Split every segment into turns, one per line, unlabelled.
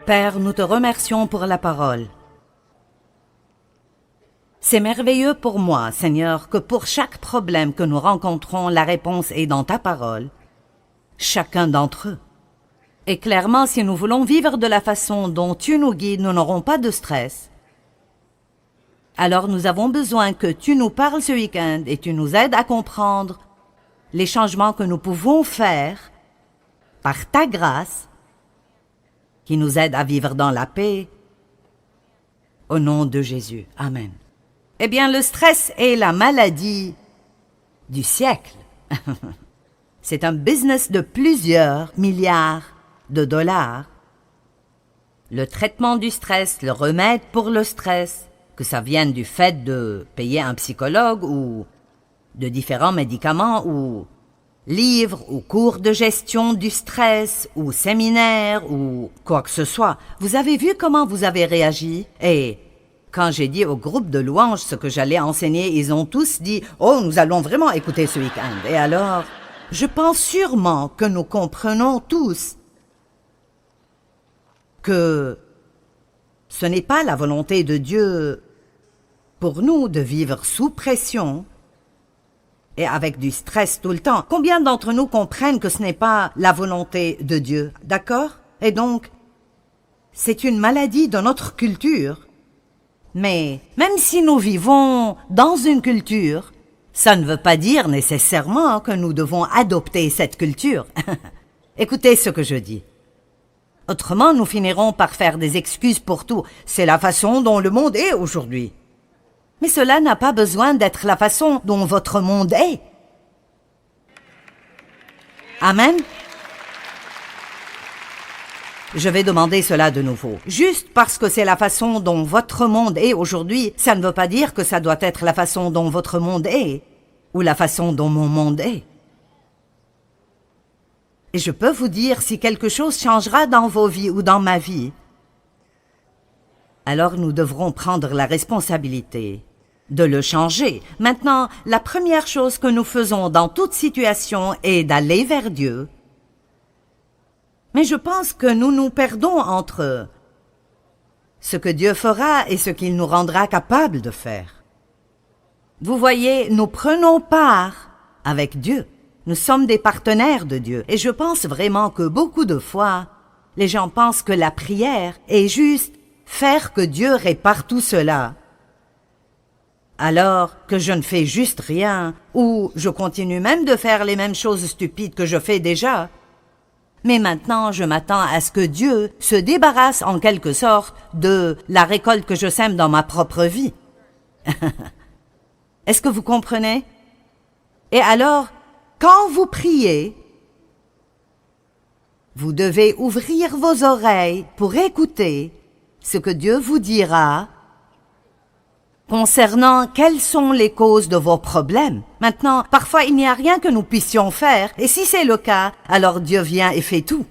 Père, nous te remercions pour la parole. C'est merveilleux pour moi, Seigneur, que pour chaque problème que nous rencontrons, la réponse est dans ta parole, chacun d'entre eux. Et clairement, si nous voulons vivre de la façon dont tu nous guides, nous n'aurons pas de stress. Alors nous avons besoin que tu nous parles ce week-end et tu nous aides à comprendre les changements que nous pouvons faire par ta grâce, qui nous aide à vivre dans la paix. Au nom de Jésus. Amen. Eh bien, le stress est la maladie du siècle. C'est un business de plusieurs milliards de dollars. Le traitement du stress, le remède pour le stress, que ça vienne du fait de payer un psychologue ou de différents médicaments ou livres ou cours de gestion du stress ou séminaires ou quoi que ce soit. Vous avez vu comment vous avez réagi? Et quand j'ai dit au groupe de louanges ce que j'allais enseigner, ils ont tous dit « Oh, nous allons vraiment écouter ce week-end. » Et alors, je pense sûrement que nous comprenons tous que ce n'est pas la volonté de Dieu pour nous de vivre sous pression et avec du stress tout le temps. Combien d'entre nous comprennent que ce n'est pas la volonté de Dieu, d'accord? Et donc, c'est une maladie de notre culture. Mais même si nous vivons dans une culture, ça ne veut pas dire nécessairement que nous devons adopter cette culture. Écoutez ce que je dis. Autrement, nous finirons par faire des excuses pour tout. C'est la façon dont le monde est aujourd'hui. Mais cela n'a pas besoin d'être la façon dont votre monde est. Amen. Je vais demander cela de nouveau. Juste parce que c'est la façon dont votre monde est aujourd'hui, ça ne veut pas dire que ça doit être la façon dont votre monde est, ou la façon dont mon monde est. Et je peux vous dire si quelque chose changera dans vos vies ou dans ma vie, alors nous devrons prendre la responsabilité de le changer. Maintenant, la première chose que nous faisons dans toute situation est d'aller vers Dieu. Mais je pense que nous nous perdons entre ce que Dieu fera et ce qu'il nous rendra capables de faire. Vous voyez, nous prenons part avec Dieu. Nous sommes des partenaires de Dieu. Et je pense vraiment que beaucoup de fois, les gens pensent que la prière est juste faire que Dieu répare tout cela. Alors que je ne fais juste rien, ou je continue même de faire les mêmes choses stupides que je fais déjà. Mais maintenant, je m'attends à ce que Dieu se débarrasse en quelque sorte de la récolte que je sème dans ma propre vie. Est-ce que vous comprenez? Et alors, quand vous priez, vous devez ouvrir vos oreilles pour écouter ce que Dieu vous dira concernant quelles sont les causes de vos problèmes. Maintenant, parfois il n'y a rien que nous puissions faire, et si c'est le cas, alors Dieu vient et fait tout.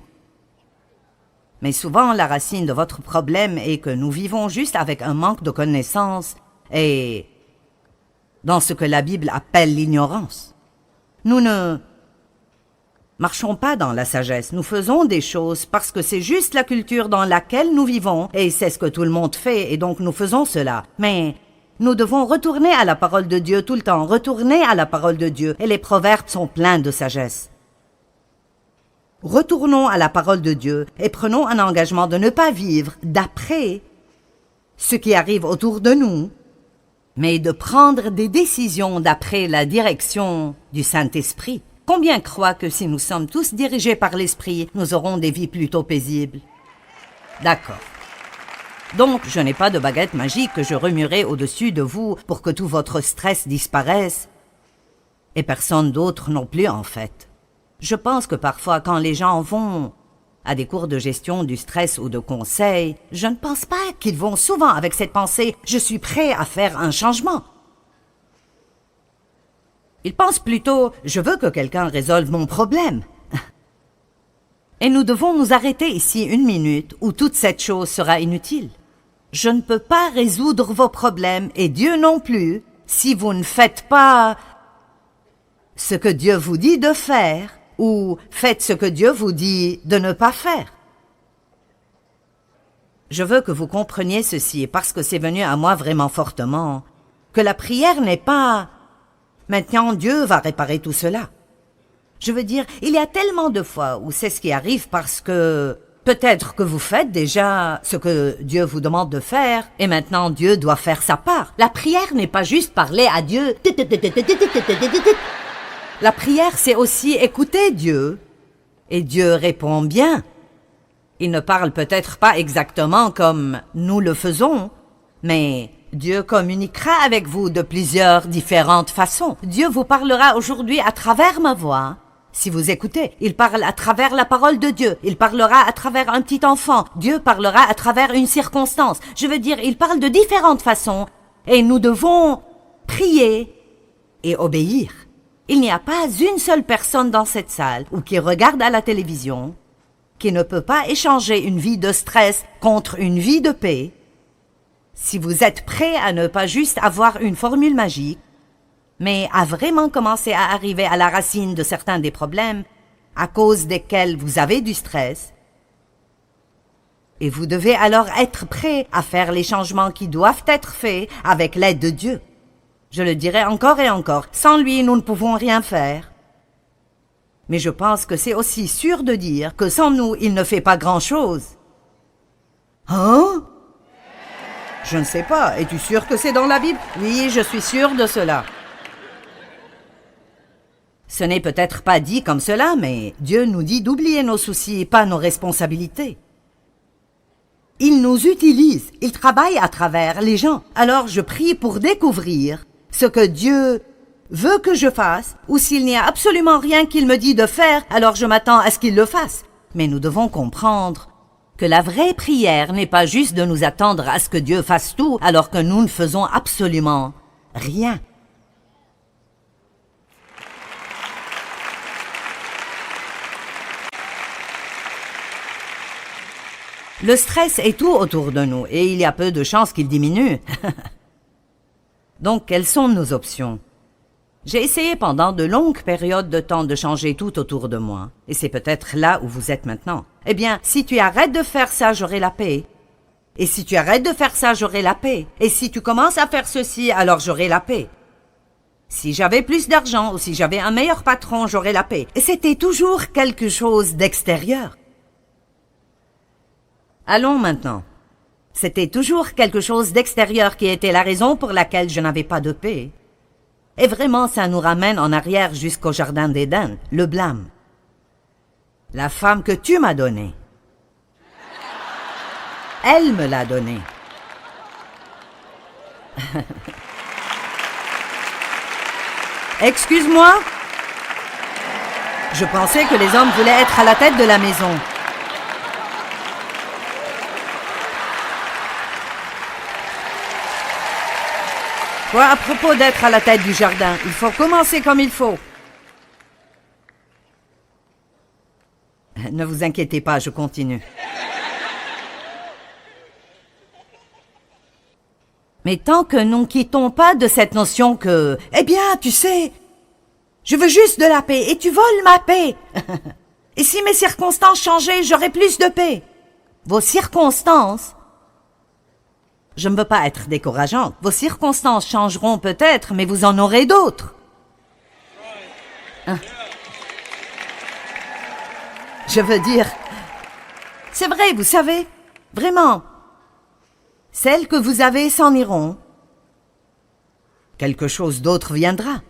Mais souvent, la racine de votre problème est que nous vivons juste avec un manque de connaissances et dans ce que la Bible appelle l'ignorance. Nous ne marchons pas dans la sagesse, nous faisons des choses parce que c'est juste la culture dans laquelle nous vivons, et c'est ce que tout le monde fait, et donc nous faisons cela. Mais nous devons retourner à la parole de Dieu tout le temps, retourner à la parole de Dieu, et les proverbes sont pleins de sagesse. Retournons à la parole de Dieu et prenons un engagement de ne pas vivre d'après ce qui arrive autour de nous, mais de prendre des décisions d'après la direction du Saint-Esprit. Combien croient que si nous sommes tous dirigés par l'Esprit, nous aurons des vies plutôt paisibles? D'accord. Donc, je n'ai pas de baguette magique que je remuerai au-dessus de vous pour que tout votre stress disparaisse. Et personne d'autre non plus, en fait. Je pense que parfois, quand les gens vont à des cours de gestion du stress ou de conseils, je ne pense pas qu'ils vont souvent avec cette pensée « je suis prêt à faire un changement ». Ils pensent plutôt « je veux que quelqu'un résolve mon problème ». Et nous devons nous arrêter ici une minute où toute cette chose sera inutile. Je ne peux pas résoudre vos problèmes, et Dieu non plus, si vous ne faites pas ce que Dieu vous dit de faire, ou faites ce que Dieu vous dit de ne pas faire. Je veux que vous compreniez ceci, parce que c'est venu à moi vraiment fortement, que la prière n'est pas « maintenant Dieu va réparer tout cela ». Je veux dire, il y a tellement de fois où c'est ce qui arrive parce que peut-être que vous faites déjà ce que Dieu vous demande de faire et maintenant Dieu doit faire sa part. La prière n'est pas juste parler à Dieu. La prière, c'est aussi écouter Dieu. Et Dieu répond bien. Il ne parle peut-être pas exactement comme nous le faisons, mais Dieu communiquera avec vous de plusieurs différentes façons. Dieu vous parlera aujourd'hui à travers ma voix. Si vous écoutez, il parle à travers la parole de Dieu. Il parlera à travers un petit enfant. Dieu parlera à travers une circonstance. Je veux dire, il parle de différentes façons. Et nous devons prier et obéir. Il n'y a pas une seule personne dans cette salle ou qui regarde à la télévision qui ne peut pas échanger une vie de stress contre une vie de paix. Si vous êtes prêt à ne pas juste avoir une formule magique, mais à vraiment commencer à arriver à la racine de certains des problèmes à cause desquels vous avez du stress, et vous devez alors être prêt à faire les changements qui doivent être faits avec l'aide de Dieu. Je le dirai encore et encore, sans lui nous ne pouvons rien faire. Mais je pense que c'est aussi sûr de dire que sans nous il ne fait pas grand-chose. Hein? Je ne sais pas, es-tu sûr que c'est dans la Bible? Oui, je suis sûr de cela. Ce n'est peut-être pas dit comme cela, mais Dieu nous dit d'oublier nos soucis et pas nos responsabilités. Il nous utilise, il travaille à travers les gens. Alors je prie pour découvrir ce que Dieu veut que je fasse, ou s'il n'y a absolument rien qu'il me dit de faire, alors je m'attends à ce qu'il le fasse. Mais nous devons comprendre que la vraie prière n'est pas juste de nous attendre à ce que Dieu fasse tout, alors que nous ne faisons absolument rien. Le stress est tout autour de nous et il y a peu de chances qu'il diminue. Donc, quelles sont nos options? J'ai essayé pendant de longues périodes de temps de changer tout autour de moi. Et c'est peut-être là où vous êtes maintenant. Eh bien, si tu arrêtes de faire ça, j'aurai la paix. Et si tu arrêtes de faire ça, j'aurai la paix. Et si tu commences à faire ceci, alors j'aurai la paix. Si j'avais plus d'argent ou si j'avais un meilleur patron, j'aurais la paix. Et c'était toujours quelque chose d'extérieur. Allons maintenant. C'était toujours quelque chose d'extérieur qui était la raison pour laquelle je n'avais pas de paix. Et vraiment, ça nous ramène en arrière jusqu'au jardin d'Éden, le blâme. La femme que tu m'as donnée. Elle me l'a donnée. Excuse-moi? Je pensais que les hommes voulaient être à la tête de la maison. Quoi, à propos d'être à la tête du jardin, il faut commencer comme il faut. Ne vous inquiétez pas, je continue. Mais tant que nous ne quittons pas de cette notion que, eh bien, tu sais, je veux juste de la paix et tu voles ma paix. Et si mes circonstances changeaient, j'aurais plus de paix. Vos circonstances, je ne veux pas être décourageante. Vos circonstances changeront peut-être, mais vous en aurez d'autres. Hein? Je veux dire, c'est vrai, vous savez, vraiment. Celles que vous avez s'en iront. Quelque chose d'autre viendra.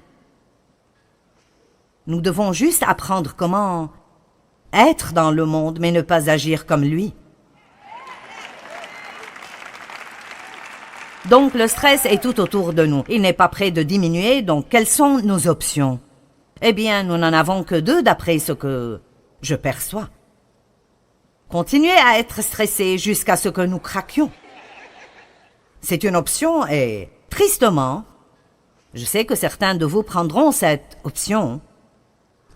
Nous devons juste apprendre comment être dans le monde, mais ne pas agir comme lui. Donc le stress est tout autour de nous. Il n'est pas prêt de diminuer, donc quelles sont nos options? Eh bien, nous n'en avons que deux d'après ce que je perçois. Continuer à être stressé jusqu'à ce que nous craquions. C'est une option et, tristement, je sais que certains de vous prendront cette option.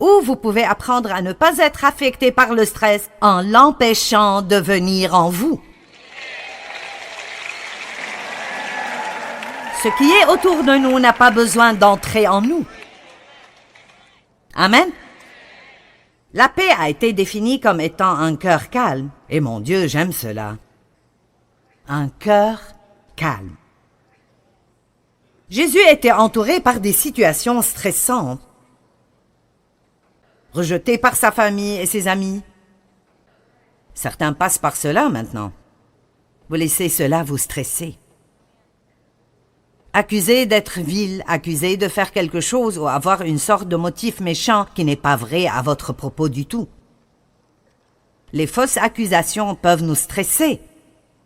Ou vous pouvez apprendre à ne pas être affecté par le stress en l'empêchant de venir en vous. Ce qui est autour de nous n'a pas besoin d'entrer en nous. Amen. La paix a été définie comme étant un cœur calme. Et mon Dieu, j'aime cela. un cœur calme. Jésus était entouré par des situations stressantes. Rejeté par sa famille et ses amis. Certains passent par cela maintenant. Vous laissez cela vous stresser. Accusé d'être vil, accusé de faire quelque chose ou avoir une sorte de motif méchant qui n'est pas vrai à votre propos du tout. Les fausses accusations peuvent nous stresser.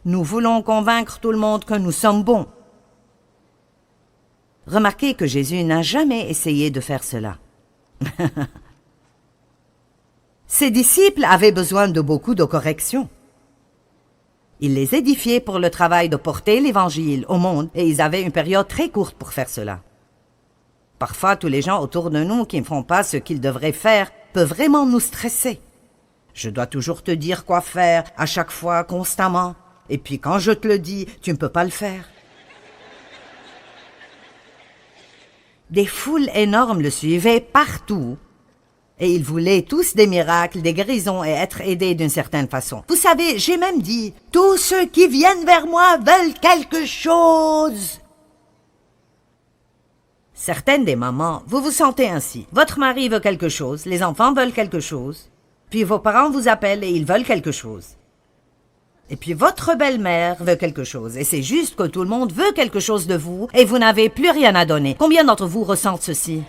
Nous voulons convaincre tout le monde que nous sommes bons. Remarquez que Jésus n'a jamais essayé de faire cela. Ses disciples avaient besoin de beaucoup de corrections. Il les édifiait pour le travail de porter l'Évangile au monde et ils avaient une période très courte pour faire cela. Parfois, tous les gens autour de nous qui ne font pas ce qu'ils devraient faire peuvent vraiment nous stresser. Je dois toujours te dire quoi faire, à chaque fois, constamment. Et puis quand je te le dis, tu ne peux pas le faire. Des foules énormes le suivaient partout. Et ils voulaient tous des miracles, des guérisons et être aidés d'une certaine façon. Vous savez, j'ai même dit, tous ceux qui viennent vers moi veulent quelque chose. Certaines des mamans, vous vous sentez ainsi. Votre mari veut quelque chose, les enfants veulent quelque chose, puis vos parents vous appellent et ils veulent quelque chose. Et puis votre belle-mère veut quelque chose, et c'est juste que tout le monde veut quelque chose de vous, et vous n'avez plus rien à donner. Combien d'entre vous ressentent ceci?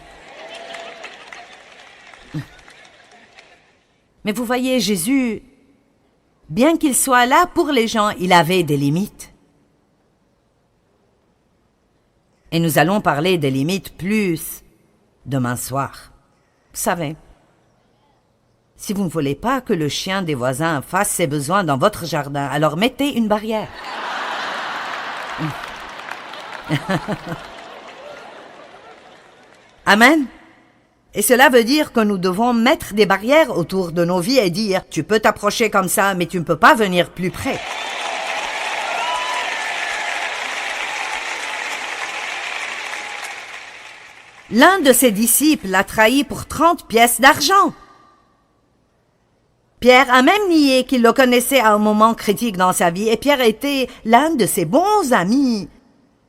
Mais vous voyez, Jésus, bien qu'il soit là pour les gens, il avait des limites. Et nous allons parler des limites plus demain soir. Vous savez, si vous ne voulez pas que le chien des voisins fasse ses besoins dans votre jardin, alors mettez une barrière. Amen. Et cela veut dire que nous devons mettre des barrières autour de nos vies et dire « Tu peux t'approcher comme ça, mais tu ne peux pas venir plus près. » L'un de ses disciples l'a trahi pour 30 pièces d'argent. Pierre a même nié qu'il le connaissait à un moment critique dans sa vie et Pierre était l'un de ses bons amis,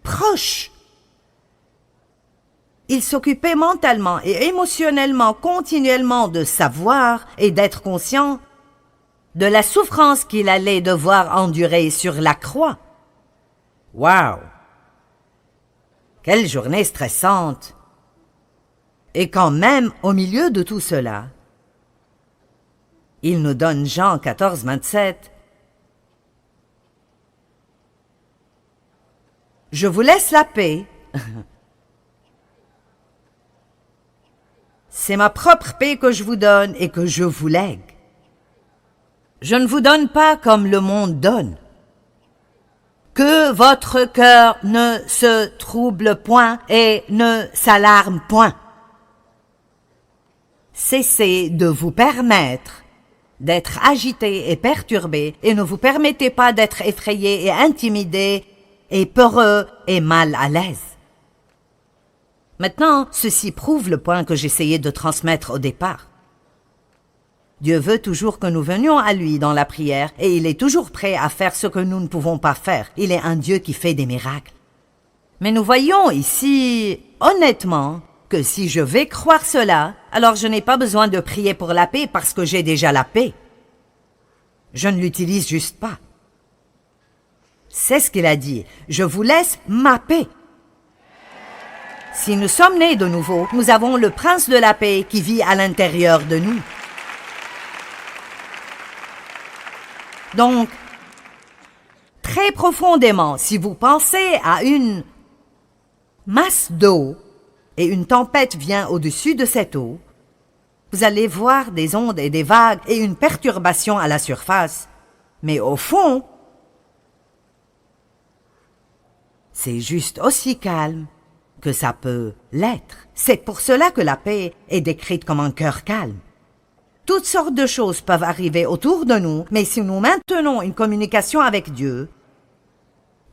proches. Il s'occupait mentalement et émotionnellement continuellement de savoir et d'être conscient de la souffrance qu'il allait devoir endurer sur la croix. Wow! Quelle journée stressante! Et quand même, au milieu de tout cela, il nous donne Jean 14, 27. « Je vous laisse la paix. C'est ma propre paix que je vous donne et que je vous lègue. Je ne vous donne pas comme le monde donne. Que votre cœur ne se trouble point et ne s'alarme point. Cessez de vous permettre d'être agité et perturbé et ne vous permettez pas d'être effrayé et intimidé et peureux et mal à l'aise. Maintenant, ceci prouve le point que j'essayais de transmettre au départ. Dieu veut toujours que nous venions à lui dans la prière et il est toujours prêt à faire ce que nous ne pouvons pas faire. Il est un Dieu qui fait des miracles. Mais nous voyons ici, honnêtement, que si je vais croire cela, alors je n'ai pas besoin de prier pour la paix parce que j'ai déjà la paix. Je ne l'utilise juste pas. C'est ce qu'il a dit. Je vous laisse ma paix. Si nous sommes nés de nouveau, nous avons le prince de la paix qui vit à l'intérieur de nous. Donc, très profondément, si vous pensez à une masse d'eau et une tempête vient au-dessus de cette eau, vous allez voir des ondes et des vagues et une perturbation à la surface. Mais au fond, c'est juste aussi calme que ça peut l'être. C'est pour cela que la paix est décrite comme un cœur calme. Toutes sortes de choses peuvent arriver autour de nous, mais si nous maintenons une communication avec Dieu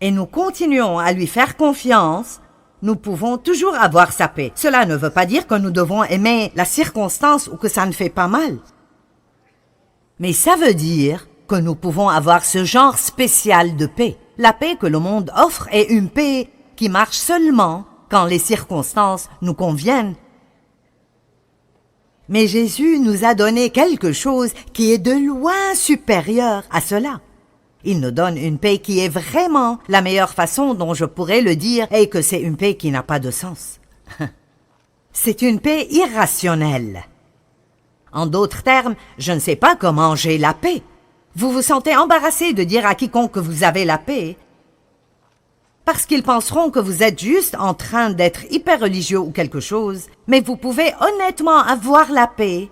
et nous continuons à lui faire confiance, nous pouvons toujours avoir sa paix. Cela ne veut pas dire que nous devons aimer la circonstance ou que ça ne fait pas mal. Mais ça veut dire que nous pouvons avoir ce genre spécial de paix. la paix que le monde offre est une paix qui marche seulement quand les circonstances nous conviennent. Mais Jésus nous a donné quelque chose qui est de loin supérieur à cela. Il nous donne une paix qui est vraiment la meilleure façon dont je pourrais le dire et que c'est une paix qui n'a pas de sens. C'est une paix irrationnelle. En d'autres termes, je ne sais pas comment j'ai la paix. Vous vous sentez embarrassé de dire à quiconque que vous avez la paix parce qu'ils penseront que vous êtes juste en train d'être hyper religieux ou quelque chose, mais vous pouvez honnêtement avoir la paix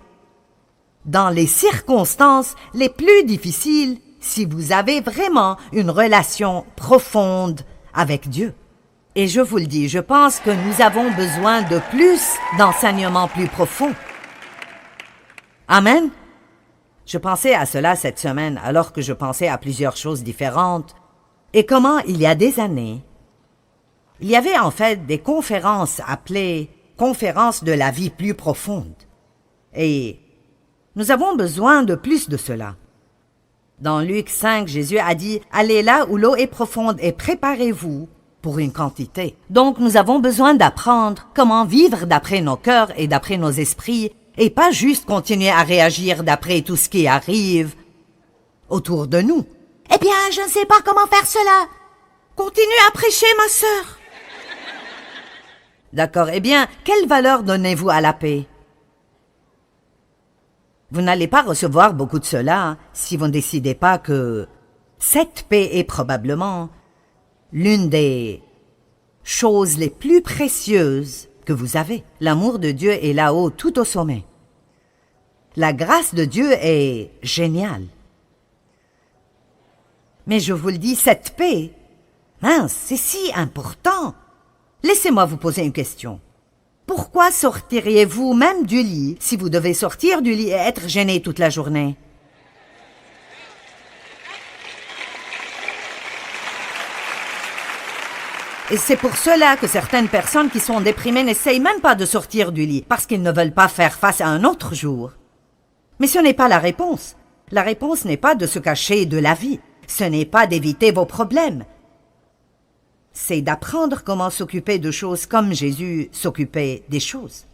dans les circonstances les plus difficiles si vous avez vraiment une relation profonde avec Dieu. Et je vous le dis, je pense que nous avons besoin de plus d'enseignements plus profonds. Amen. Je pensais à cela cette semaine alors que je pensais à plusieurs choses différentes et comment il y a des années, il y avait en fait des conférences appelées « conférences de la vie plus profonde ». Et nous avons besoin de plus de cela. Dans Luc 5, Jésus a dit « Allez là où l'eau est profonde et préparez-vous pour une quantité ». Donc nous avons besoin d'apprendre comment vivre d'après nos cœurs et d'après nos esprits et pas juste continuer à réagir d'après tout ce qui arrive autour de nous. « Eh bien, je ne sais pas comment faire cela. Continue à prêcher, ma sœur. » D'accord, eh bien, quelle valeur donnez-vous à la paix? Vous n'allez pas recevoir beaucoup de cela si vous ne décidez pas que cette paix est probablement l'une des choses les plus précieuses que vous avez. L'amour de Dieu est là-haut, tout au sommet. La grâce de Dieu est géniale. Mais je vous le dis, cette paix, mince, c'est si important. Laissez-moi vous poser une question. Pourquoi sortiriez-vous même du lit si vous devez sortir du lit et être gêné toute la journée? Et c'est pour cela que certaines personnes qui sont déprimées n'essayent même pas de sortir du lit, parce qu'ils ne veulent pas faire face à un autre jour. Mais ce n'est pas la réponse. La réponse n'est pas de se cacher de la vie. Ce n'est pas d'éviter vos problèmes. C'est d'apprendre comment s'occuper de choses comme Jésus s'occupait des choses.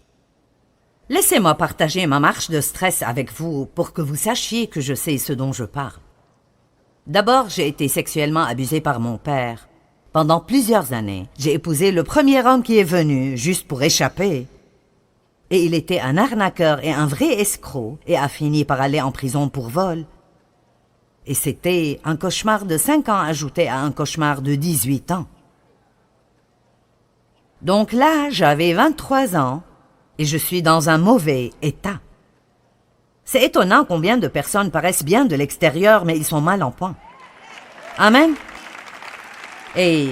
Laissez-moi partager ma marche de stress avec vous pour que vous sachiez que je sais ce dont je parle. D'abord, j'ai été sexuellement abusée par mon père. Pendant plusieurs années, j'ai épousé le premier homme qui est venu, juste pour échapper. Et il était un arnaqueur et un vrai escroc, et a fini par aller en prison pour vol. Et c'était un cauchemar de 5 ans ajouté à un cauchemar de 18 ans. Donc là, j'avais 23 ans, et je suis dans un mauvais état. C'est étonnant combien de personnes paraissent bien de l'extérieur, mais ils sont mal en point. Amen. Et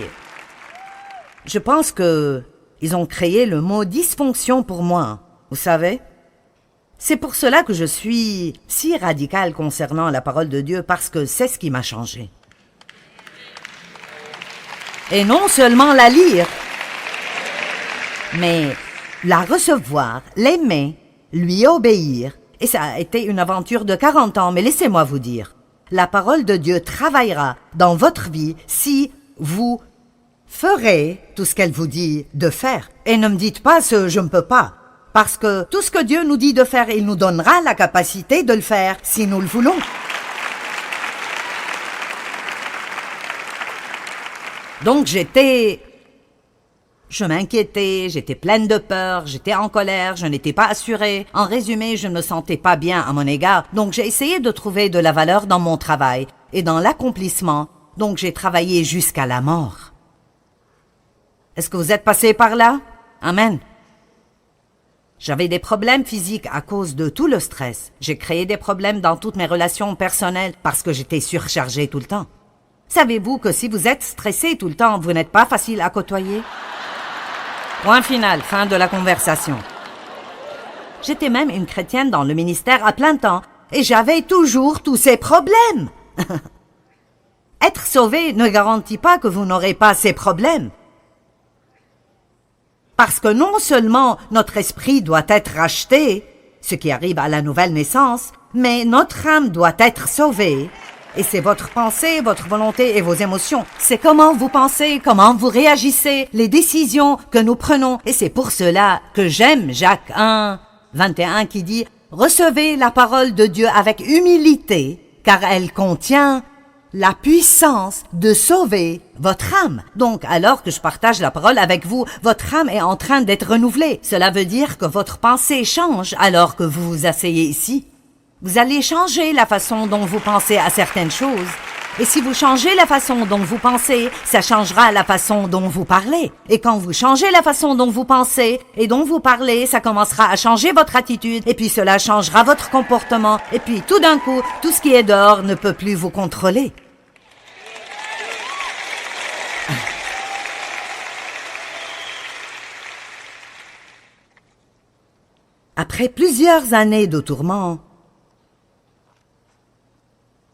je pense que ils ont créé le mot dysfonction pour moi, vous savez. C'est pour cela que je suis si radicale concernant la parole de Dieu, parce que c'est ce qui m'a changé. Et non seulement la lire, mais la recevoir, l'aimer, lui obéir. Et ça a été une aventure de 40 ans, mais laissez-moi vous dire, la parole de Dieu travaillera dans votre vie si vous ferez tout ce qu'elle vous dit de faire. Et ne me dites pas ce « je ne peux pas ». Parce que tout ce que Dieu nous dit de faire, il nous donnera la capacité de le faire si nous le voulons. Donc je m'inquiétais, j'étais pleine de peur, j'étais en colère, je n'étais pas assurée. En résumé, je ne me sentais pas bien à mon égard. Donc j'ai essayé de trouver de la valeur dans mon travail et dans l'accomplissement. Donc j'ai travaillé jusqu'à la mort. Est-ce que vous êtes passé par là? Amen. J'avais des problèmes physiques à cause de tout le stress. J'ai créé des problèmes dans toutes mes relations personnelles parce que j'étais surchargée tout le temps. Savez-vous que si vous êtes stressé tout le temps, vous n'êtes pas facile à côtoyer? Point final, fin de la conversation. J'étais même une chrétienne dans le ministère à plein temps et j'avais toujours tous ces problèmes. Être sauvé ne garantit pas que vous n'aurez pas ces problèmes. Parce que non seulement notre esprit doit être racheté, ce qui arrive à la nouvelle naissance, mais notre âme doit être sauvée Et c'est votre pensée, votre volonté et vos émotions. C'est comment vous pensez, comment vous réagissez, les décisions que nous prenons. Et c'est pour cela que j'aime Jacques 1, 21 qui dit « Recevez la parole de Dieu avec humilité, car elle contient la puissance de sauver votre âme. » Donc, alors que je partage la parole avec vous, votre âme est en train d'être renouvelée. Cela veut dire que votre pensée change alors que vous vous asseyez ici. Vous allez changer la façon dont vous pensez à certaines choses. Et si vous changez la façon dont vous pensez, ça changera la façon dont vous parlez. Et quand vous changez la façon dont vous pensez et dont vous parlez, ça commencera à changer votre attitude. Et puis cela changera votre comportement. Et puis tout d'un coup, tout ce qui est dehors ne peut plus vous contrôler. Après plusieurs années de tourments,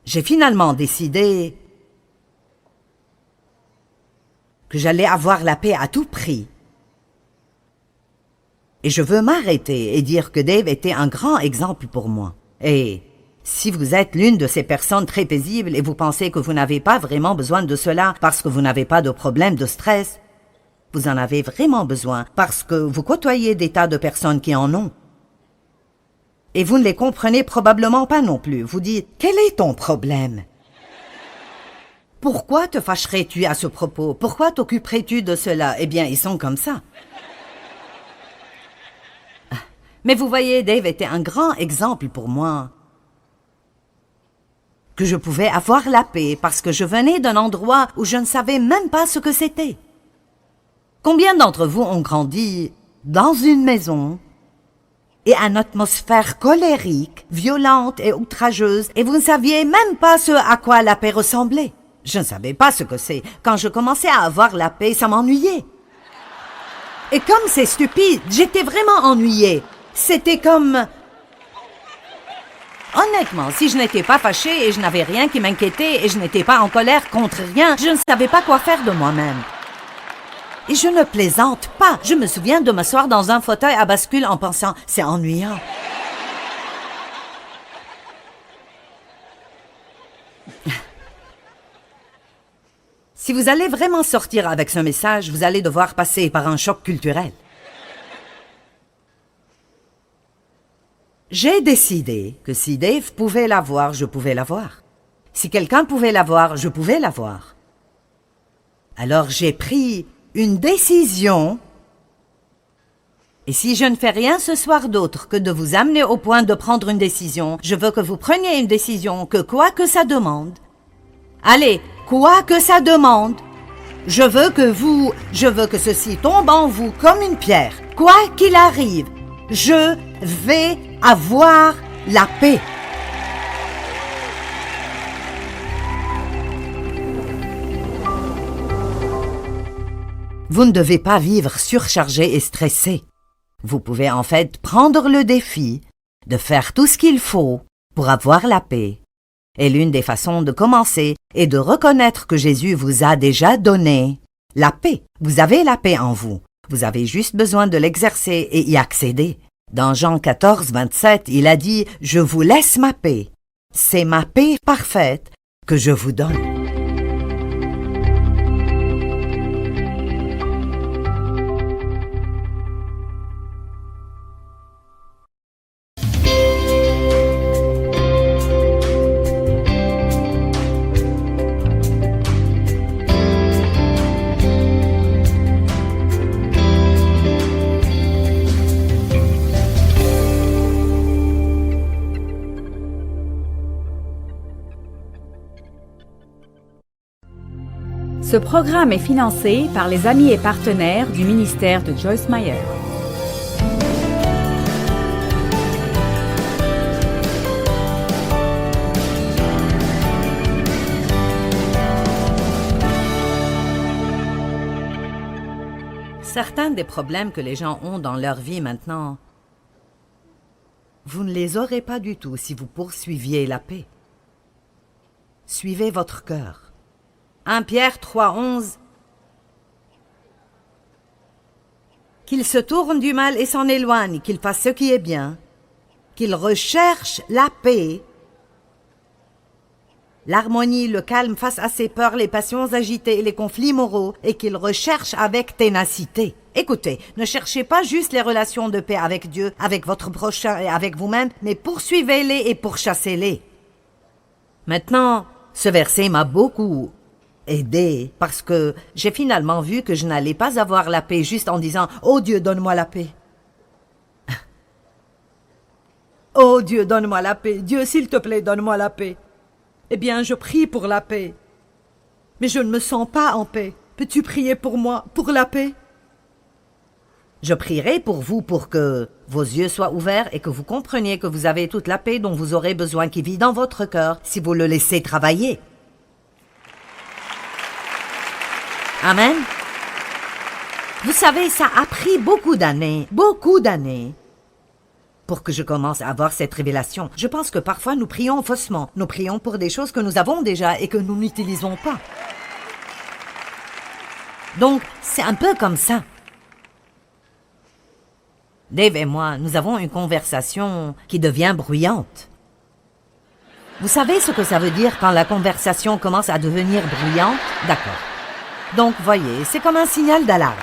j'ai finalement décidé que j'allais avoir la paix à tout prix. Et je veux m'arrêter et dire que Dave était un grand exemple pour moi. Et si vous êtes l'une de ces personnes très paisibles et vous pensez que vous n'avez pas vraiment besoin de cela parce que vous n'avez pas de problème de stress, vous en avez vraiment besoin parce que vous côtoyez des tas de personnes qui en ont. Et vous ne les comprenez probablement pas non plus. Vous dites, quel est ton problème? Pourquoi te fâcherais-tu à ce propos? Pourquoi t'occuperais-tu de cela? Eh bien, ils sont comme ça. Mais vous voyez, Dave était un grand exemple pour moi. Que je pouvais avoir la paix parce que je venais d'un endroit où je ne savais même pas ce que c'était. Combien d'entre vous ont grandi dans une maison et une atmosphère colérique, violente et outrageuse, et vous ne saviez même pas ce à quoi la paix ressemblait? Je ne savais pas ce que c'est. Quand je commençais à avoir la paix, ça m'ennuyait. Et comme c'est stupide, j'étais vraiment ennuyée. C'était comme... Honnêtement, si je n'étais pas fâchée et je n'avais rien qui m'inquiétait et je n'étais pas en colère contre rien, je ne savais pas quoi faire de moi-même. Et je ne plaisante pas. Je me souviens de m'asseoir dans un fauteuil à bascule en pensant « c'est ennuyant ». Si vous allez vraiment sortir avec ce message, vous allez devoir passer par un choc culturel. J'ai décidé que si Dave pouvait l'avoir, je pouvais l'avoir. Si quelqu'un pouvait l'avoir, je pouvais l'avoir. Alors j'ai pris une décision, et si je ne fais rien ce soir d'autre que de vous amener au point de prendre une décision, je veux que vous preniez une décision que quoi que ça demande, allez, quoi que ça demande, je veux que ceci tombe en vous comme une pierre. Quoi qu'il arrive, je vais avoir la paix. Vous ne devez pas vivre surchargé et stressé. Vous pouvez en fait prendre le défi de faire tout ce qu'il faut pour avoir la paix. Et l'une des façons de commencer est de reconnaître que Jésus vous a déjà donné la paix. Vous avez la paix en vous. Vous avez juste besoin de l'exercer et y accéder. Dans Jean 14, 27, il a dit « Je vous laisse ma paix. C'est ma paix parfaite que je vous donne. »
Ce programme est financé par les amis et partenaires du ministère de Joyce Meyer.
Certains des problèmes que les gens ont dans leur vie maintenant, vous ne les aurez pas du tout si vous poursuiviez la paix. Suivez votre cœur. 1 Pierre 3, 11. Qu'il se tourne du mal et s'en éloigne, qu'il fasse ce qui est bien, qu'il recherche la paix l'harmonie, le calme face à ses peurs, les passions agitées et les conflits moraux, et qu'il recherche avec ténacité. Écoutez, ne cherchez pas juste les relations de paix avec Dieu, avec votre prochain et avec vous-même, mais poursuivez-les et pourchassez-les. Maintenant, ce verset m'a beaucoup aidé parce que j'ai finalement vu que je n'allais pas avoir la paix juste en disant « Oh Dieu, donne-moi la paix ». Oh Dieu, donne-moi la paix. Dieu, s'il te plaît, donne-moi la paix. Eh bien, je prie pour la paix. Mais je ne me sens pas en paix. Peux-tu prier pour moi, pour la paix? Je prierai pour vous pour que vos yeux soient ouverts et que vous compreniez que vous avez toute la paix dont vous aurez besoin qui vit dans votre cœur si vous le laissez travailler. Amen. Vous savez, ça a pris beaucoup d'années, pour que je commence à avoir cette révélation. Je pense que parfois nous prions faussement. Nous prions pour des choses que nous avons déjà et que nous n'utilisons pas. Donc, c'est un peu comme ça. Dave et moi, nous avons une conversation qui devient bruyante. Vous savez ce que ça veut dire quand la conversation commence à devenir bruyante? D'accord. Donc, voyez, c'est comme un signal d'alarme.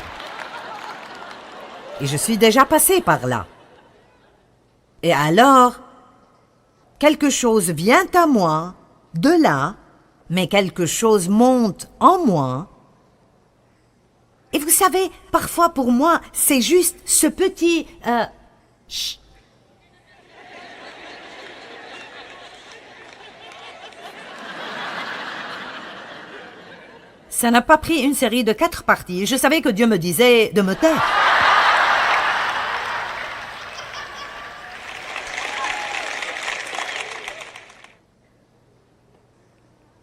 Et je suis déjà passé par là. Et alors, quelque chose vient à moi, de là, mais quelque chose monte en moi. Et vous savez, parfois pour moi, c'est juste ce petit... chut. Ça n'a pas pris une série de 4 parties. Je savais que Dieu me disait de me taire.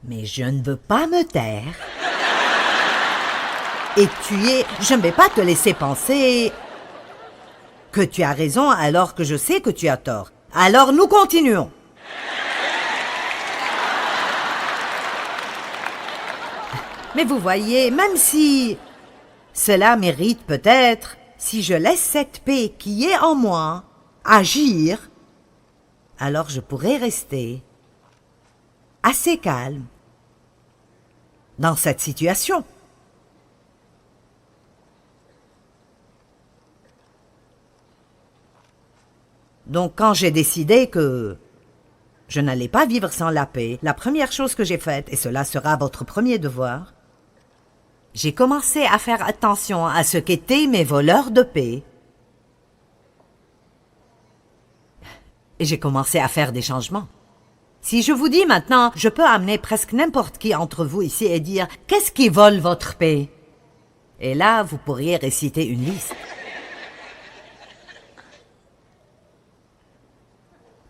Mais je ne veux pas me taire. Et je ne vais pas te laisser penser que tu as raison alors que je sais que tu as tort. Alors nous continuons. Mais vous voyez, même si cela mérite peut-être, si je laisse cette paix qui est en moi agir, alors je pourrais rester assez calme dans cette situation. Donc, quand j'ai décidé que je n'allais pas vivre sans la paix, la première chose que j'ai faite, et cela sera votre premier devoir, j'ai commencé à faire attention à ce qu'étaient mes voleurs de paix. Et j'ai commencé à faire des changements. Si je vous dis maintenant, je peux amener presque n'importe qui entre vous ici et dire « Qu'est-ce qui vole votre paix ?» Et là, vous pourriez réciter une liste.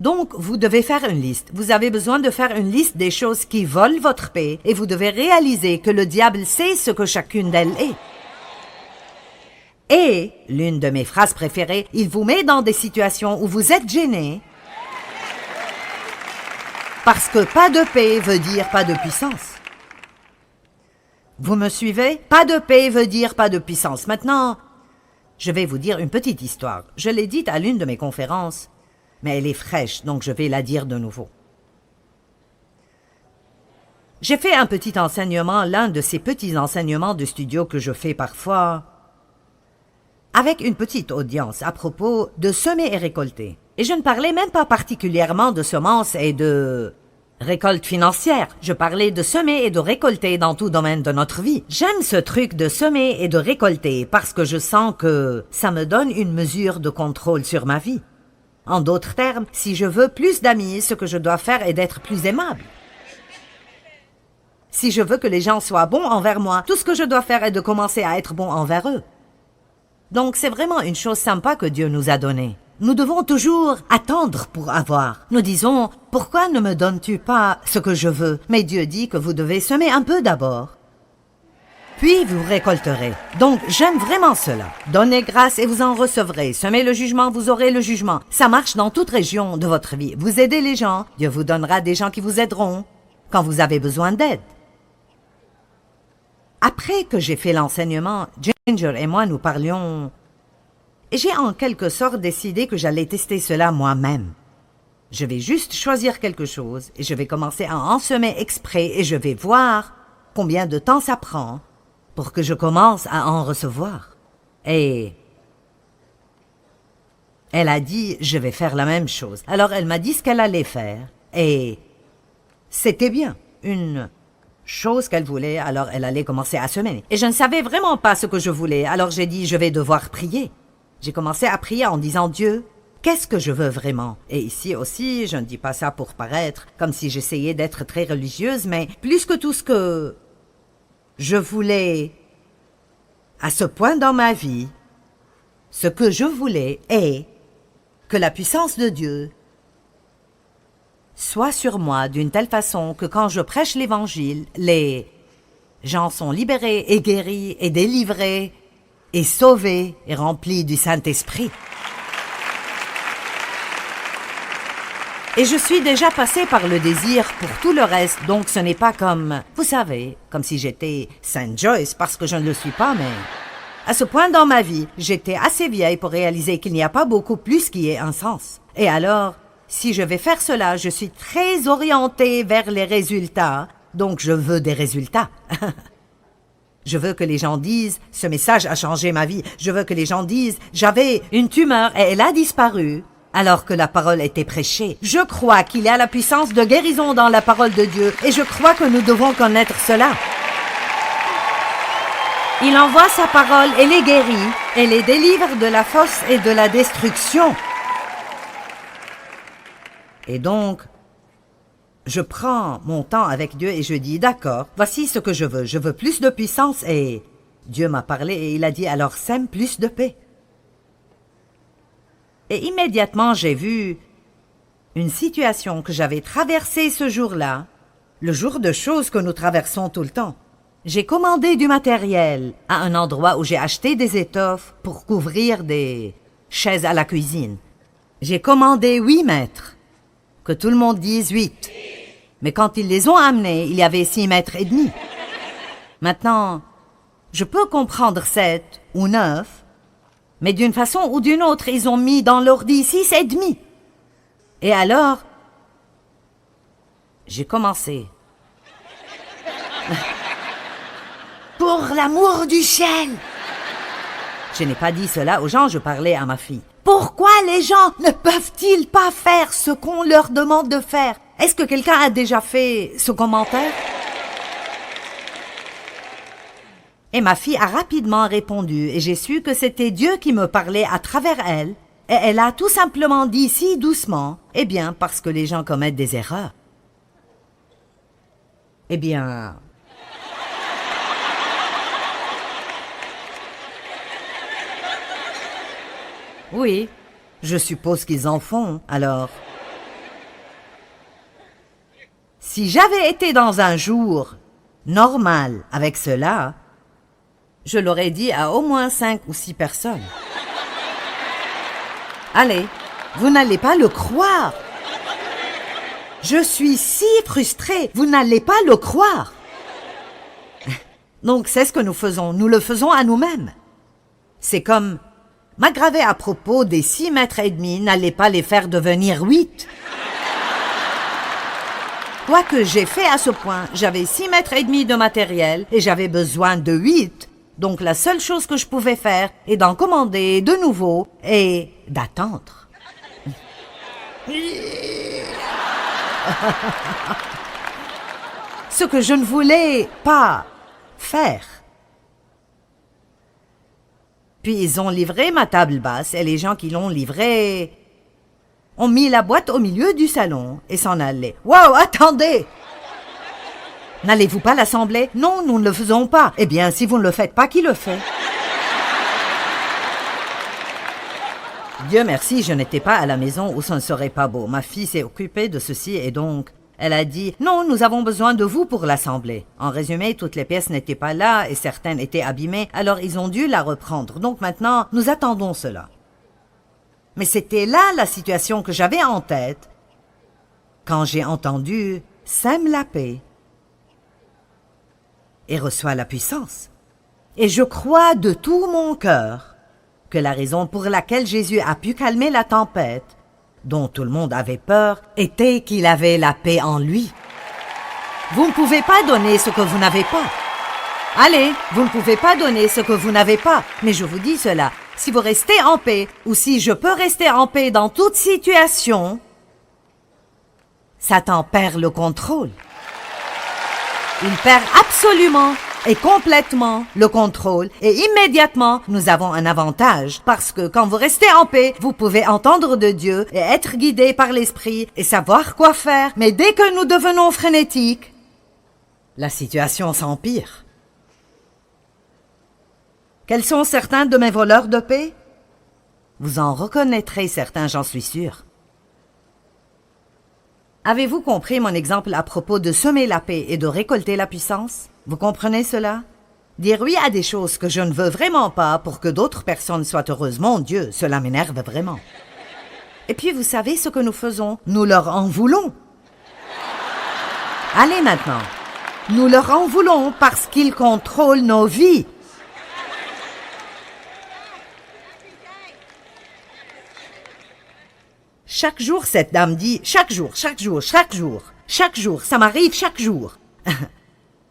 Donc, vous devez faire une liste. Vous avez besoin de faire une liste des choses qui volent votre paix et vous devez réaliser que le diable sait ce que chacune d'elles est. Et, l'une de mes phrases préférées, il vous met dans des situations où vous êtes gêné parce que pas de paix veut dire pas de puissance. Vous me suivez? Pas de paix veut dire pas de puissance. Maintenant, je vais vous dire une petite histoire. Je l'ai dite à l'une de mes conférences. Mais elle est fraîche, donc je vais la dire de nouveau. J'ai fait un petit enseignement, l'un de ces petits enseignements de studio que je fais parfois, avec une petite audience à propos de semer et récolter. Et je ne parlais même pas particulièrement de semences et de récolte financière. Je parlais de semer et de récolter dans tout domaine de notre vie. J'aime ce truc de semer et de récolter parce que je sens que ça me donne une mesure de contrôle sur ma vie. En d'autres termes, si je veux plus d'amis, ce que je dois faire est d'être plus aimable. Si je veux que les gens soient bons envers moi, tout ce que je dois faire est de commencer à être bon envers eux. Donc c'est vraiment une chose sympa que Dieu nous a donnée. Nous devons toujours attendre pour avoir. Nous disons, pourquoi ne me donnes-tu pas ce que je veux? Mais Dieu dit que vous devez semer un peu d'abord. Puis vous récolterez. Donc, j'aime vraiment cela. Donnez grâce et vous en recevrez. Semez le jugement, vous aurez le jugement. Ça marche dans toute région de votre vie. Vous aidez les gens, Dieu vous donnera des gens qui vous aideront quand vous avez besoin d'aide. Après que j'ai fait l'enseignement, Ginger et moi nous parlions et j'ai en quelque sorte décidé que j'allais tester cela moi-même. Je vais juste choisir quelque chose et je vais commencer à en semer exprès et je vais voir combien de temps ça prend pour que je commence à en recevoir. Et elle a dit, je vais faire la même chose. Alors elle m'a dit ce qu'elle allait faire et c'était bien, une chose qu'elle voulait, alors elle allait commencer à semer. Et je ne savais vraiment pas ce que je voulais, alors j'ai dit, je vais devoir prier. J'ai commencé à prier en disant, Dieu, qu'est-ce que je veux vraiment? Et ici aussi, je ne dis pas ça pour paraître comme si j'essayais d'être très religieuse, mais plus que tout ce que je voulais à ce point dans ma vie, ce que je voulais est que la puissance de Dieu soit sur moi d'une telle façon que quand je prêche l'Évangile, les gens sont libérés et guéris et délivrés et sauvés et remplis du Saint-Esprit. Et je suis déjà passée par le désir pour tout le reste, donc ce n'est pas comme, vous savez, comme si j'étais Sainte Joyce, parce que je ne le suis pas, mais à ce point dans ma vie, j'étais assez vieille pour réaliser qu'il n'y a pas beaucoup plus qui ait un sens. Et alors, si je vais faire cela, je suis très orientée vers les résultats, donc je veux des résultats. Je veux que les gens disent « Ce message a changé ma vie ». Je veux que les gens disent « J'avais une tumeur et elle a disparu ». Alors que la parole était prêchée. Je crois qu'il y a la puissance de guérison dans la parole de Dieu et je crois que nous devons connaître cela. Il envoie sa parole et les guérit et les délivre de la fosse et de la destruction. Et donc, je prends mon temps avec Dieu et je dis, d'accord, voici ce que je veux. Je veux plus de puissance et Dieu m'a parlé et il a dit, alors sème plus de paix. Et immédiatement, j'ai vu une situation que j'avais traversée ce jour-là, le jour de choses que nous traversons tout le temps. J'ai commandé du matériel à un endroit où j'ai acheté des étoffes pour couvrir des chaises à la cuisine. J'ai commandé 8 mètres. Que tout le monde dise 8. Mais quand ils les ont amenés, il y avait 6 mètres et demi. Maintenant, je peux comprendre 7 ou 9, mais d'une façon ou d'une autre, ils ont mis dans l'ordi 6 et demi. Et alors, j'ai commencé. Pour l'amour du ciel! Je n'ai pas dit cela aux gens, je parlais à ma fille. Pourquoi les gens ne peuvent-ils pas faire ce qu'on leur demande de faire? Est-ce que quelqu'un a déjà fait ce commentaire? Et ma fille a rapidement répondu et j'ai su que c'était Dieu qui me parlait à travers elle. Et elle a tout simplement dit si doucement, eh bien, parce que les gens commettent des erreurs. Eh bien... Oui, je suppose qu'ils en font, alors. Si j'avais été dans un jour normal avec cela, je l'aurais dit à au moins 5 ou 6 personnes. Allez, vous n'allez pas le croire. Je suis si frustrée, vous n'allez pas le croire. Donc c'est ce que nous faisons, nous le faisons à nous-mêmes. C'est comme... m'aggraver à propos des 6 mètres et demi, n'allez pas les faire devenir 8. Quoi que j'ai fait à ce point, j'avais 6 mètres et demi de matériel et j'avais besoin de 8. Donc la seule chose que je pouvais faire est d'en commander de nouveau et d'attendre. Ce que je ne voulais pas faire. Puis ils ont livré ma table basse et les gens qui l'ont livrée ont mis la boîte au milieu du salon et s'en allaient. « Wow, attendez! N'allez-vous pas l'assembler? Non, nous ne le faisons pas. Eh bien, si vous ne le faites pas, qui le fait? » Dieu merci, je n'étais pas à la maison où ce ne serait pas beau. Ma fille s'est occupée de ceci et donc... elle a dit « Non, nous avons besoin de vous pour l'assembler. » En résumé, toutes les pièces n'étaient pas là et certaines étaient abîmées, alors ils ont dû la reprendre. Donc maintenant, nous attendons cela. Mais c'était là la situation que j'avais en tête quand j'ai entendu « Sème la paix et reçois la puissance. » Et je crois de tout mon cœur que la raison pour laquelle Jésus a pu calmer la tempête, dont tout le monde avait peur, était qu'il avait la paix en lui. Vous ne pouvez pas donner ce que vous n'avez pas. Allez, vous ne pouvez pas donner ce que vous n'avez pas. Mais je vous dis cela, si vous restez en paix, ou si je peux rester en paix dans toute situation, Satan perd le contrôle. Il perd absolument et complètement le contrôle et immédiatement nous avons un avantage parce que quand vous restez en paix, vous pouvez entendre de Dieu et être guidé par l'Esprit et savoir quoi faire. Mais dès que nous devenons frénétiques, la situation s'empire. Quels sont certains de mes voleurs de paix? Vous en reconnaîtrez certains, j'en suis sûr. Avez-vous compris mon exemple à propos de semer la paix et de récolter la puissance? Vous comprenez cela? Dire oui à des choses que je ne veux vraiment pas pour que d'autres personnes soient heureuses. Mon Dieu, cela m'énerve vraiment. Et puis vous savez ce que nous faisons? Nous leur en voulons. Allez maintenant. Nous leur en voulons parce qu'ils contrôlent nos vies. Chaque jour, cette dame dit, chaque jour, ça m'arrive chaque jour.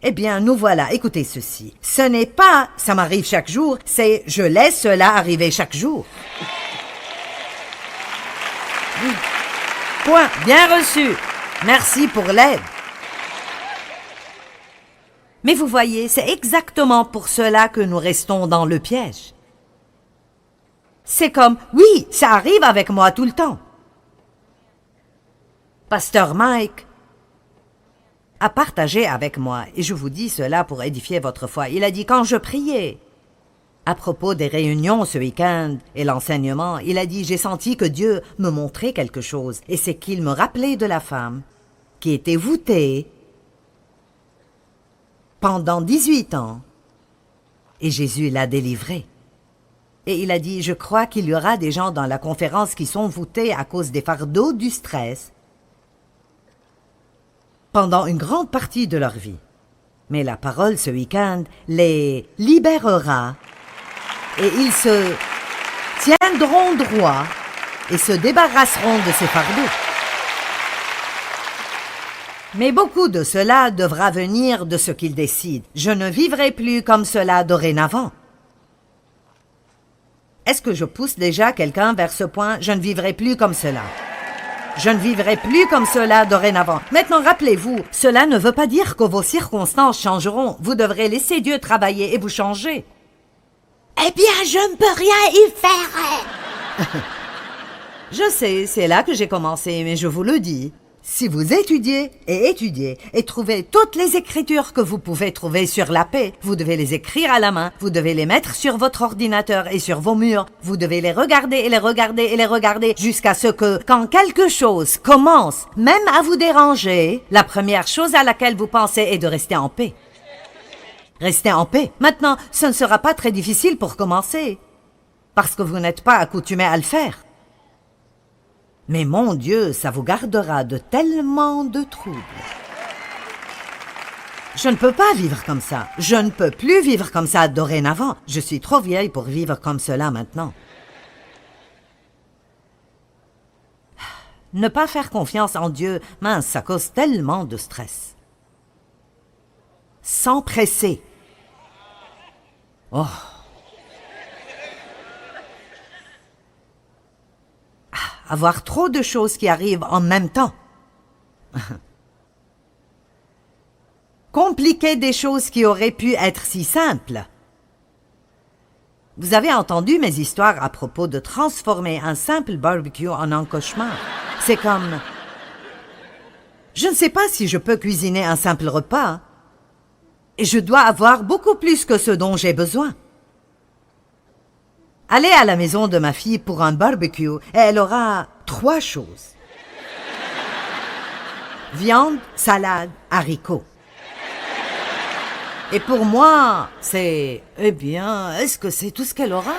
Eh bien, nous voilà, écoutez ceci. Ce n'est pas, ça m'arrive chaque jour, c'est, je laisse cela arriver chaque jour. Oui. Point, bien reçu. Merci pour l'aide. Mais vous voyez, c'est exactement pour cela que nous restons dans le piège. C'est comme, oui, ça arrive avec moi tout le temps. Pasteur Mike a partagé avec moi, et je vous dis cela pour édifier votre foi. Il a dit, quand je priais à propos des réunions ce week-end et l'enseignement, il a dit, j'ai senti que Dieu me montrait quelque chose, et c'est qu'il me rappelait de la femme qui était voûtée pendant 18 ans, et Jésus l'a délivrée. Et il a dit, je crois qu'il y aura des gens dans la conférence qui sont voûtés à cause des fardeaux du stress, pendant une grande partie de leur vie. Mais la parole ce week-end les libérera et ils se tiendront droit et se débarrasseront de ces fardeaux. Mais beaucoup de cela devra venir de ce qu'ils décident. Je ne vivrai plus comme cela dorénavant. Est-ce que je pousse déjà quelqu'un vers ce point? Je ne vivrai plus comme cela. Je ne vivrai plus comme cela dorénavant. Maintenant, rappelez-vous, cela ne veut pas dire que vos circonstances changeront. Vous devrez laisser Dieu travailler et vous changer. Eh bien, je ne peux rien y faire. Je sais, c'est là que j'ai commencé, mais je vous le dis. Si vous étudiez et trouvez toutes les écritures que vous pouvez trouver sur la paix, vous devez les écrire à la main, vous devez les mettre sur votre ordinateur et sur vos murs, vous devez les regarder et les regarder et les regarder jusqu'à ce que, quand quelque chose commence même à vous déranger, la première chose à laquelle vous pensez est de rester en paix. Restez en paix. Maintenant, ce ne sera pas très difficile pour commencer, parce que vous n'êtes pas accoutumé à le faire. Mais mon Dieu, ça vous gardera de tellement de troubles. Je ne peux pas vivre comme ça. Je ne peux plus vivre comme ça dorénavant. Je suis trop vieille pour vivre comme cela maintenant. Ne pas faire confiance en Dieu, mince, ça cause tellement de stress. S'empresser. Oh. Avoir trop de choses qui arrivent en même temps. Compliquer des choses qui auraient pu être si simples. Vous avez entendu mes histoires à propos de transformer un simple barbecue en un cauchemar. C'est comme... Je ne sais pas si je peux cuisiner un simple repas. Et je dois avoir beaucoup plus que ce dont j'ai besoin. Allez à la maison de ma fille pour un barbecue et elle aura 3 choses. Viande, salade, haricots. Et pour moi, c'est... Eh bien, est-ce que c'est tout ce qu'elle aura?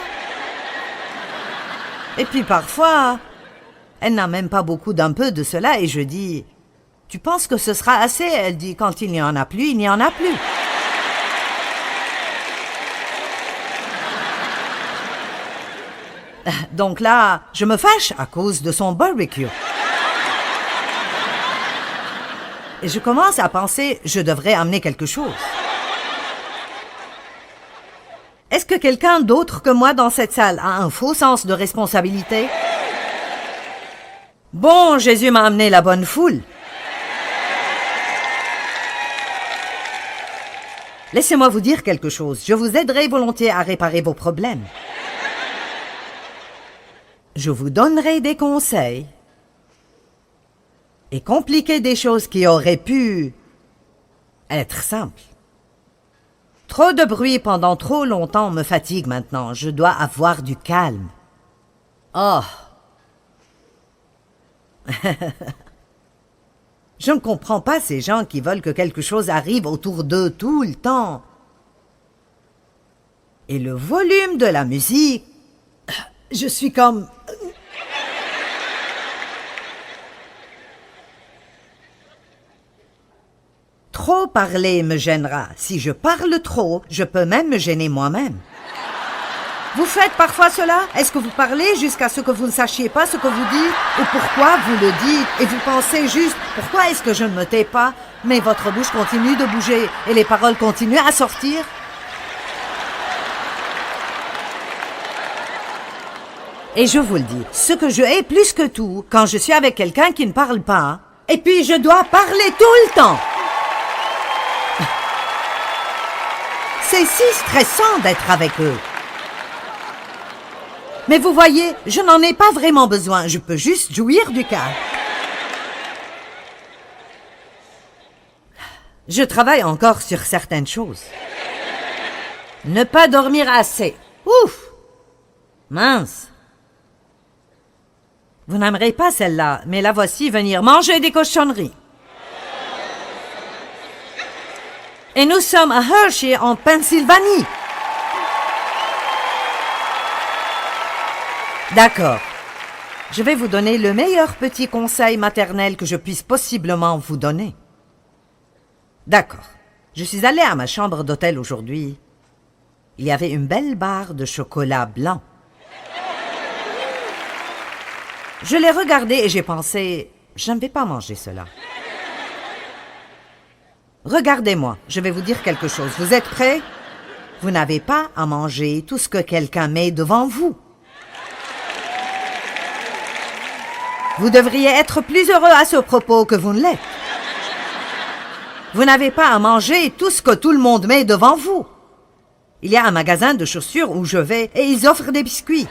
Et puis parfois, elle n'a même pas beaucoup d'un peu de cela et je dis... Tu penses que ce sera assez? Elle dit, quand il n'y en a plus, il n'y en a plus. Donc là, je me fâche à cause de son barbecue. Et je commence à penser, je devrais amener quelque chose. Est-ce que quelqu'un d'autre que moi dans cette salle a un faux sens de responsabilité? Bon, Jésus m'a amené la bonne foule. Laissez-moi vous dire quelque chose. Je vous aiderai volontiers à réparer vos problèmes. Je vous donnerai des conseils et compliquer des choses qui auraient pu être simples. Trop de bruit pendant trop longtemps me fatigue maintenant. Je dois avoir du calme. Oh! Je ne comprends pas ces gens qui veulent que quelque chose arrive autour d'eux tout le temps. Et le volume de la musique, je suis comme... Trop parler me gênera. Si je parle trop, je peux même me gêner moi-même. Vous faites parfois cela? Est-ce que vous parlez jusqu'à ce que vous ne sachiez pas ce que vous dites ou pourquoi vous le dites et vous pensez juste « Pourquoi est-ce que je ne me tais pas ?» Mais votre bouche continue de bouger et les paroles continuent à sortir? Et je vous le dis, ce que je hais plus que tout, quand je suis avec quelqu'un qui ne parle pas, et puis je dois parler tout le temps. C'est si stressant d'être avec eux. Mais vous voyez, je n'en ai pas vraiment besoin. Je peux juste jouir du calme. Je travaille encore sur certaines choses. Ne pas dormir assez. Ouf! Mince. Vous n'aimerez pas celle-là, mais la voici venir manger des cochonneries. Et nous sommes à Hershey, en Pennsylvanie. D'accord. Je vais vous donner le meilleur petit conseil maternel que je puisse possiblement vous donner. D'accord. Je suis allée à ma chambre d'hôtel aujourd'hui. Il y avait une belle barre de chocolat blanc. Je l'ai regardée et j'ai pensé, je ne vais pas manger cela. Regardez-moi, je vais vous dire quelque chose. Vous êtes prêts? Vous n'avez pas à manger tout ce que quelqu'un met devant vous. Vous devriez être plus heureux à ce propos que vous ne l'êtes. Vous n'avez pas à manger tout ce que tout le monde met devant vous. Il y a un magasin de chaussures où je vais et ils offrent des biscuits.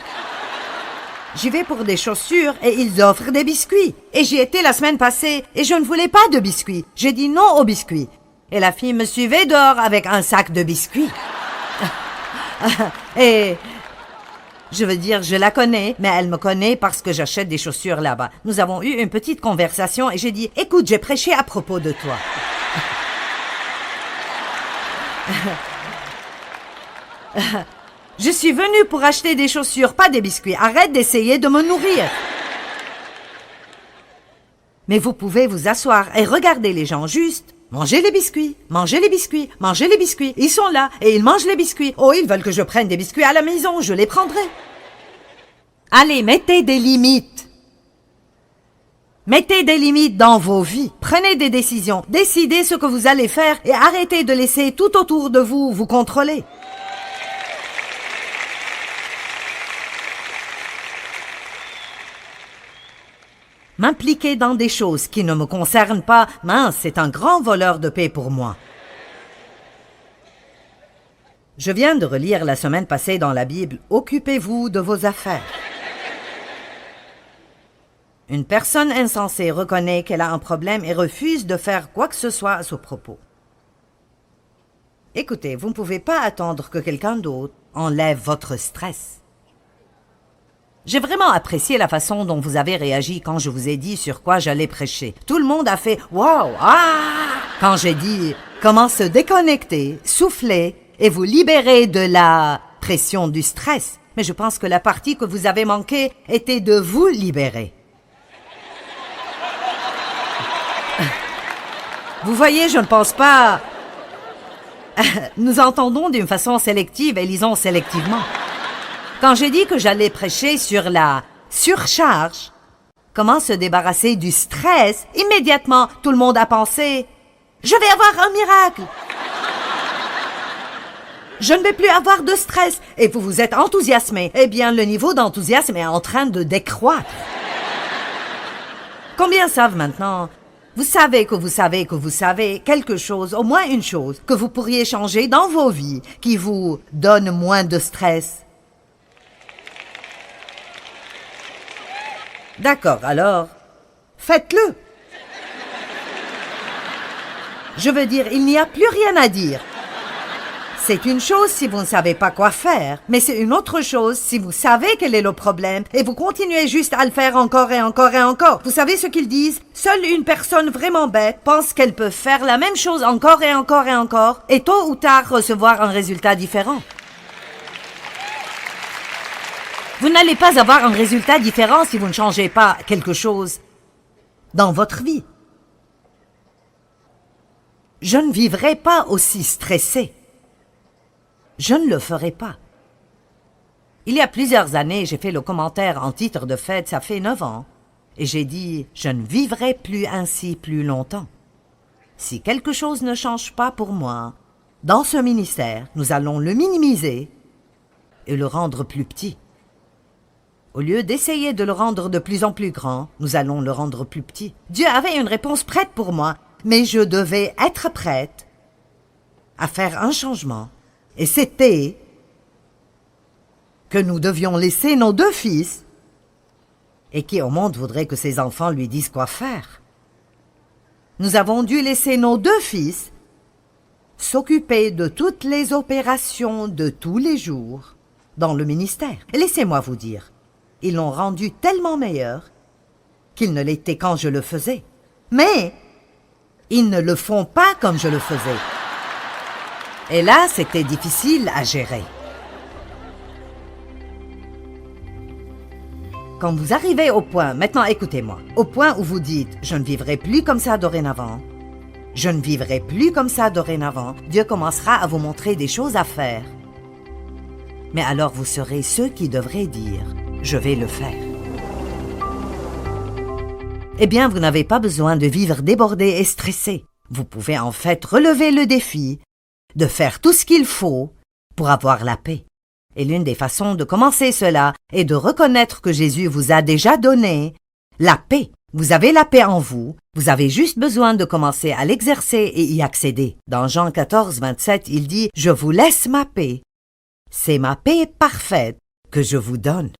J'y vais pour des chaussures et ils offrent des biscuits. Et j'y étais la semaine passée et je ne voulais pas de biscuits. J'ai dit non aux biscuits. Et la fille me suivait dehors avec un sac de biscuits. Et... je veux dire, je la connais, mais elle me connaît parce que j'achète des chaussures là-bas. Nous avons eu une petite conversation et j'ai dit, écoute, j'ai prêché à propos de toi. Je suis venue pour acheter des chaussures, pas des biscuits. Arrête d'essayer de me nourrir. Mais vous pouvez vous asseoir et regarder les gens juste. Mangez les biscuits, mangez les biscuits, mangez les biscuits. Ils sont là et ils mangent les biscuits. Oh, ils veulent que je prenne des biscuits à la maison, je les prendrai. Allez, mettez des limites. Mettez des limites dans vos vies. Prenez des décisions. Décidez ce que vous allez faire et arrêtez de laisser tout autour de vous vous contrôler. M'impliquer dans des choses qui ne me concernent pas, mince, c'est un grand voleur de paix pour moi. Je viens de relire la semaine passée dans la Bible, « Occupez-vous de vos affaires ». Une personne insensée reconnaît qu'elle a un problème et refuse de faire quoi que ce soit à ce propos. Écoutez, vous ne pouvez pas attendre que quelqu'un d'autre enlève votre stress. J'ai vraiment apprécié la façon dont vous avez réagi quand je vous ai dit sur quoi j'allais prêcher. Tout le monde a fait « Wow! Ah !» quand j'ai dit « Comment se déconnecter, souffler et vous libérer de la pression du stress. » Mais je pense que la partie que vous avez manquée était de vous libérer. Vous voyez, je ne pense pas... Nous entendons d'une façon sélective et lisons sélectivement. Quand j'ai dit que j'allais prêcher sur la surcharge, comment se débarrasser du stress, immédiatement, tout le monde a pensé « Je vais avoir un miracle !» Je ne vais plus avoir de stress. Et vous vous êtes enthousiasmé. Eh bien, le niveau d'enthousiasme est en train de décroître. Combien savent maintenant? Vous savez que vous savez que vous savez quelque chose, au moins une chose, que vous pourriez changer dans vos vies, qui vous donne moins de stress. D'accord, alors, faites-le. Je veux dire, il n'y a plus rien à dire. C'est une chose si vous ne savez pas quoi faire, mais c'est une autre chose si vous savez quel est le problème et vous continuez juste à le faire encore et encore et encore. Vous savez ce qu'ils disent? Seule une personne vraiment bête pense qu'elle peut faire la même chose encore et encore et encore et tôt ou tard recevoir un résultat différent. Vous n'allez pas avoir un résultat différent si vous ne changez pas quelque chose dans votre vie. Je ne vivrai pas aussi stressé. Je ne le ferai pas. Il y a plusieurs années, j'ai fait le commentaire en titre de fête, ça fait 9 ans, et j'ai dit « Je ne vivrai plus ainsi plus longtemps. Si quelque chose ne change pas pour moi, dans ce ministère, nous allons le minimiser et le rendre plus petit. Au lieu d'essayer de le rendre de plus en plus grand, nous allons le rendre plus petit. » Dieu avait une réponse prête pour moi, mais je devais être prête à faire un changement. Et c'était que nous devions laisser nos 2 fils. Et qui au monde voudrait que ses enfants lui disent quoi faire? Nous avons dû laisser nos 2 fils s'occuper de toutes les opérations de tous les jours dans le ministère. Et laissez-moi vous dire, ils l'ont rendu tellement meilleur qu'ils ne l'étaient quand je le faisais. Mais ils ne le font pas comme je le faisais. Et là, c'était difficile à gérer. Quand vous arrivez au point, maintenant écoutez-moi, au point où vous dites « Je ne vivrai plus comme ça dorénavant », je ne vivrai plus comme ça dorénavant, Dieu commencera à vous montrer des choses à faire. Mais alors vous serez ceux qui devraient dire « Je vais le faire ». Eh bien, vous n'avez pas besoin de vivre débordé et stressé. Vous pouvez en fait relever le défi de faire tout ce qu'il faut pour avoir la paix. Et l'une des façons de commencer cela est de reconnaître que Jésus vous a déjà donné la paix. Vous avez la paix en vous, vous avez juste besoin de commencer à l'exercer et y accéder. Dans Jean 14, 27, il dit « Je vous laisse ma paix. C'est ma paix parfaite que je vous donne. »